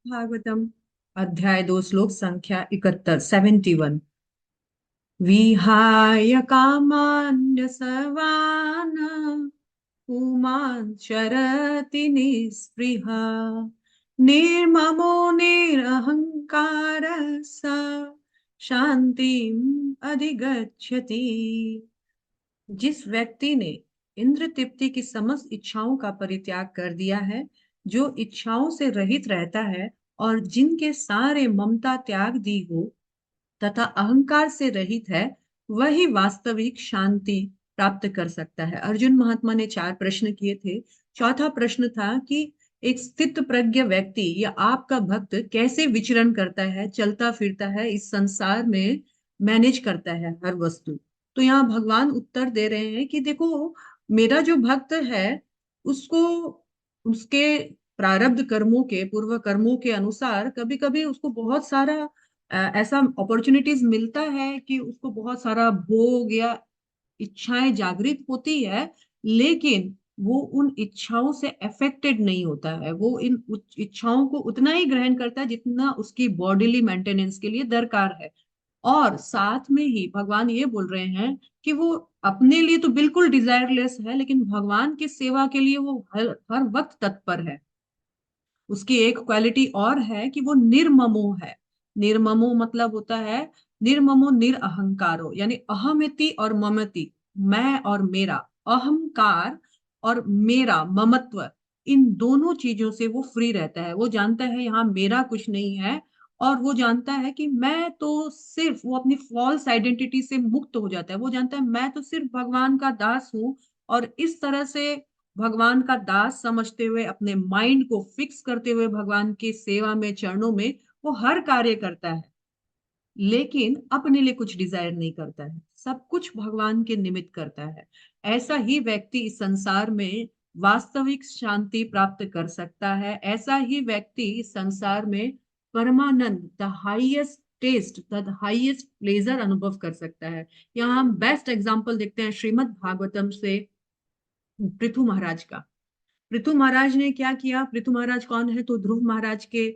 भागवतम अध्याय 2 श्लोक संख्या 71। विहाय कामान्य सर्वान् पुमान् शरति निःस्पृह निर्ममो निरहंकार स शांतिम अधिगच्छति। जिस व्यक्ति ने इंद्र तृप्ति की समस्त इच्छाओं का परित्याग कर दिया है, जो इच्छाओं से रहित रहता है और जिनके सारे ममता त्याग दी हो तथा अहंकार से रहित है, वही वास्तविक शांति प्राप्त कर सकता है। अर्जुन महात्मा ने 4 प्रश्न किए थे। चौथा प्रश्न था कि एक स्थित प्रज्ञ व्यक्ति या आपका भक्त कैसे विचरण करता है, चलता फिरता है, इस संसार में मैनेज करता है हर वस्तु। तो यहाँ भगवान उत्तर दे रहे हैं कि देखो, मेरा जो भक्त है उसको उसके प्रारब्ध कर्मों के, पूर्व कर्मों के अनुसार कभी कभी उसको बहुत सारा ऐसा अपॉर्चुनिटीज मिलता है कि उसको बहुत सारा भोग या इच्छाएं जागृत होती है, लेकिन वो उन इच्छाओं से अफेक्टेड नहीं होता है। वो इन इच्छाओं को उतना ही ग्रहण करता है जितना उसकी बॉडीली मेंटेनेंस के लिए दरकार है। और साथ में ही भगवान ये बोल रहे हैं कि वो अपने लिए तो बिल्कुल डिजायरलेस है, लेकिन भगवान की सेवा के लिए वो हर वक्त तत्पर है। उसकी एक क्वालिटी और है कि वो निर्ममो है। निर्ममो मतलब होता है निर्ममो निरअहंकारो, यानी अहमिति और ममति, मैं और मेरा, अहंकार और मेरा ममत्व, इन दोनों चीजों से वो फ्री रहता है। वो जानता है यहाँ मेरा कुछ नहीं है, और वो जानता है कि मैं तो सिर्फ, वो अपनी फॉल्स आइडेंटिटी से मुक्त हो जाता है। वो जानता है मैं तो सिर्फ भगवान का दास हूँ, और इस तरह से भगवान का दास समझते हुए, अपने माइंड को फिक्स करते हुए भगवान की सेवा में, चरणों में वो हर कार्य करता है, लेकिन अपने लिए कुछ डिजायर नहीं करता है, सब कुछ भगवान के निमित्त करता है। ऐसा ही व्यक्ति इस संसार में वास्तविक शांति प्राप्त कर सकता है। ऐसा ही व्यक्ति इस संसार में परमानंद, the highest test, the highest pleasure अनुभव कर सकता है। यहाँ हम बेस्ट एग्जाम्पल देखते हैं श्रीमद् भागवतम से पृथु महाराज का। पृथु महाराज ने क्या किया? पृथु महाराज कौन है? तो ध्रुव महाराज के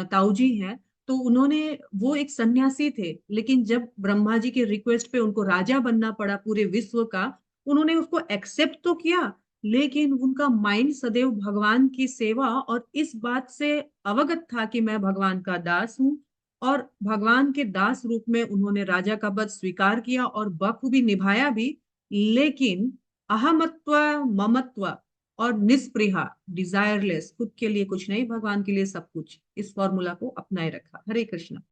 ताऊजी हैं। तो उन्होंने, वो एक सन्यासी थे, लेकिन जब ब्रह्मा जी के रिक्वेस्ट पे उनको राजा बनना पड़ा पूरे विश्व का, उन्होंने उसको एक्सेप्ट तो किया, लेकिन उनका माइंड सदैव भगवान की सेवा और इस बात से अवगत था कि मैं भगवान का दास हूँ। और भगवान के दास रूप में उन्होंने राजा का पद स्वीकार किया और बखूबी निभाया भी। लेकिन अहमत्व, ममत्व और निस्पृहा, डिजायरलेस, खुद के लिए कुछ नहीं, भगवान के लिए सब कुछ, इस फॉर्मूला को अपनाए रखा। हरे कृष्ण।